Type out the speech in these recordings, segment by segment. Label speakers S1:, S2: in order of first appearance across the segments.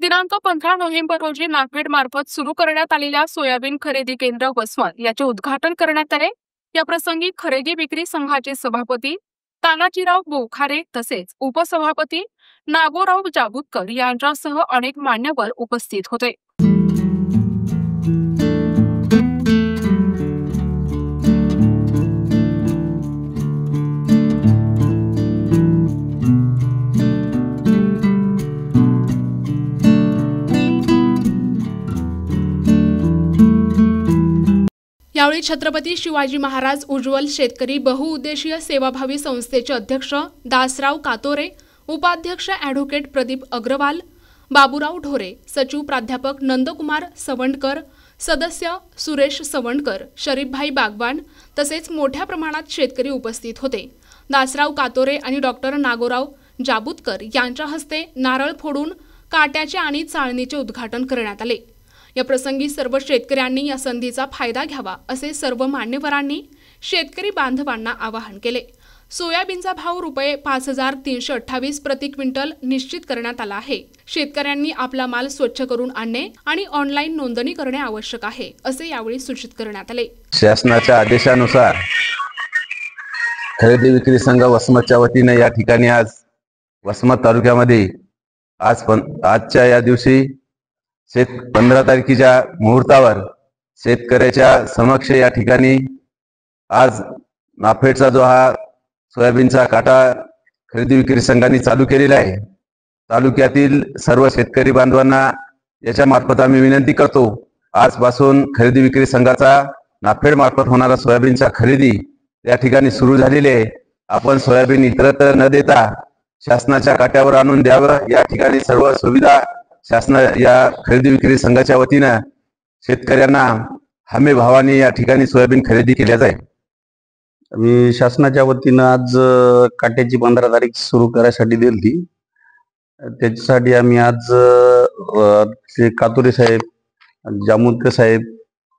S1: दिनांक 15 नोव्हेंबर रोजी नाफेड मार्फत सुरू करण्यात आलेल्या सोयाबीन खरेदी केंद्र वसमत याचे उद्घाटन करण्यात आले। या प्रसंगी खरेदी विक्री संघाचे सभापती तानाजीराव बोखारे तसेच उपसभापती नागोराव जाबुतकर यांच्यासह अनेक मान्यवर उपस्थित होते।
S2: यावेळी छत्रपती शिवाजी महाराज उज्ज्वल शेतकरी बहुउद्देशीय सेवाभावी संस्थेचे अध्यक्ष दासराव कातोरे, उपाध्यक्ष ॲडव्होकेट प्रदीप अग्रवाल, बाबूराव ढोरे, सचिव प्राध्यापक नंदकुमार सवंडकर, सदस्य सुरेश सवंडकर, शरीफभाई बागवान तसेच मोठ्या प्रमाणात शेतकरी उपस्थित होते। दासराव कातोरे आणि डॉक्टर नागोराव जाबुतकर यांच्या हस्ते नारळ फोडून काट्याचे आणि चाळणीचे उद्घाटन करण्यात आले। या प्रसंगी सर्व शेतकऱ्यांनी या संधीचा फायदा घ्यावा असे सर्व मान्यवरांनी शेतकरी बांधवांना आवाहन केले। सोयाबीनचा भाव रुपये 5328 प्रति क्विंटल निश्चित करण्यात आला आहे। शेतकऱ्यांनी आपला माल स्वच्छ करून आणणे आणि ऑनलाईन नोंदणी करणे आवश्यक आहे असे यावेळी सूचित करण्यात आले।
S3: शासनाच्या आदेशानुसार खरेदी विक्री संघ वसमतच्या वतीने या ठिकाणी आज वसमत तालुक्यामध्ये आजच्या या दिवशी 15 तारखेच्या मुहूर्तावर शेतकऱ्याच्या समक्ष या ठिकाणी आज नाफेडचा जो हा सोयाबीनचा काटा खरेदी विक्री संघाने चालू केलेला आहे, तालुक्यातील सर्व शेतकरी बांधवांना याच्या मार्फत आम्ही विनंती करतो, आजपासून खरेदी विक्री संघाचा नाफेड मार्फत होणारा सोयाबीनचा खरेदी या ठिकाणी सुरू झालेली आहे। आपण सोयाबीन इतरत्र न देता शासनाच्या काट्यावर आणून द्यावं, या ठिकाणी सर्व सुविधा शासन या खरेदी विक्री संघाच्या वतीने शेतकऱ्यांना हमी भावाने या ठिकाणी सोयाबीन खरेदी केल्या जाईल।
S4: मी शासनाच्या वतीने आज काट्याची 15 तारीख सुरू करायसाठी दिली। त्याच्यासाठी आम्ही आज कातोरे साहेब, जामुतकर साहेब,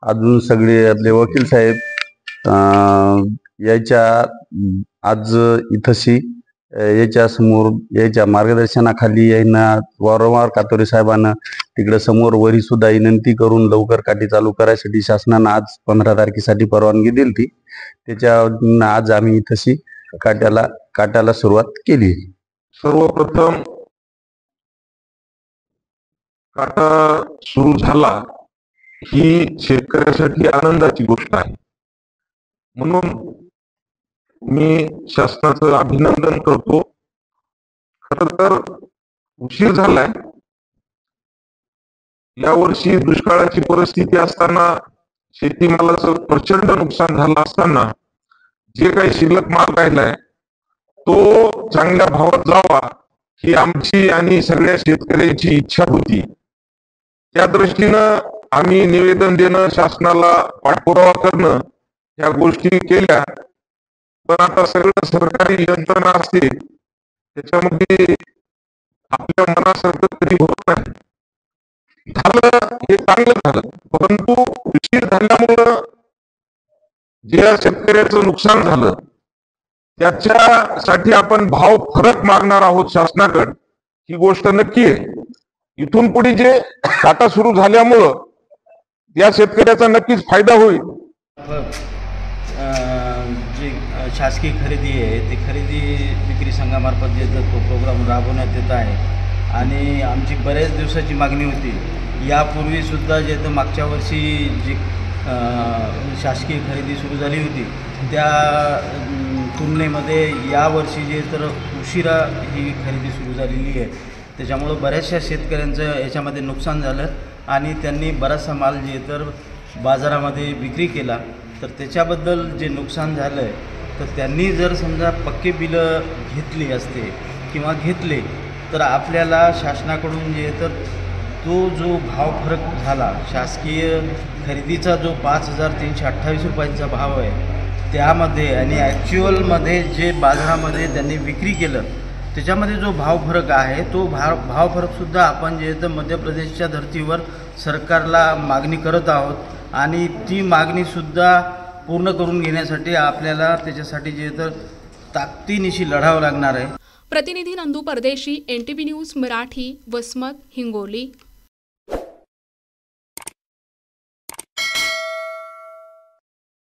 S4: अजून सगळे आपले वकील साहेब याच्या आज इथंशी याच्या समोर याच्या मार्गदर्शनाखाली यांना वारंवार कातोरे साहेबांना तिकडे समोर वरी सुद्धा विनंती करून लवकर काठी चालू करायसाठी शासनानं आज 15 तारखेसाठी परवानगी दिली। त्याच्या आज आम्ही इथंशी काट्याला सुरुवात केली।
S5: सर्वप्रथम काटा सुरू झाला ही शेतकऱ्यासाठी आनंदाची गोष्ट आहे, म्हणून मी शासनाचं अभिनंदन करतो। खरं तर उशीर झालाय, यावर्षी दुष्काळाची परिस्थिती असताना शेतीमालाचं प्रचंड नुकसान झालं असताना जे काही शिल्लक माल राहिलाय तो चांगल्या भावात जावा ही आमची आणि सगळ्या शेतकऱ्यांची इच्छा होती। त्या दृष्टीनं आम्ही निवेदन देणं, शासनाला पाठपुरावा करणं या गोष्टी केल्या। पण आता सगळं सरकारी यंत्रणा असते त्याच्यामध्ये आपल्या मनासारखं कधी होत नाही। झालं हे चांगलं झालं, परंतु उशीर झाल्यामुळं जे शेतकऱ्याचं नुकसान झालं त्याच्यासाठी आपण भाव फरक मागणार आहोत शासनाकडे, ही गोष्ट नक्की आहे। इथून पुढे जे काटा सुरू झाल्यामुळं या शेतकऱ्याचा नक्कीच फायदा होईल।
S6: जी शासकीय खरेदी आहे ती खरेदी विक्री संघामार्फत जे तो प्रोग्राम राबवण्यात येत आहे आणि आमची बऱ्याच दिवसाची मागणी होती। यापूर्वीसुद्धा जे तर मागच्या वर्षी जी शासकीय खरेदी सुरू झाली होती त्या तुलनेमध्ये यावर्षी जे तर उशिरा ही खरेदी सुरू झालेली आहे, त्याच्यामुळं बऱ्याचशा शेतकऱ्यांचं याच्यामध्ये नुकसान झालं आणि त्यांनी बराचसा माल जे तर बाजारामध्ये विक्री केला। तर त्याच्याबद्दल जे नुकसान झालं आहे तर त्यांनी जर समजा पक्के बिलं घेतली असते किंवा घेतले तर आपल्याला शासनाकडून जे तर तो जो भाव फरक झाला, शासकीय खरेदीचा जो 5328 रुपयांचा भाव आहे त्यामध्ये आणि ॲक्च्युअलमध्ये जे बाजारामध्ये त्यांनी विक्री केलं त्याच्यामध्ये जो भाव फरक आहे तो भाव फरकसुद्धा आपण जे तर मध्य प्रदेशच्या धर्तीवर सरकारला मागणी करत आहोत आणि ती मागणीसुद्धा पूर्ण करून घेण्यासाठी आपल्याला त्याच्यासाठी जे तर ताकदीनिशी लढावं लागणार आहे।
S2: प्रतिनिधी नंदू परदेशी, NTV न्यूज मराठी, वसमत, हिंगोली।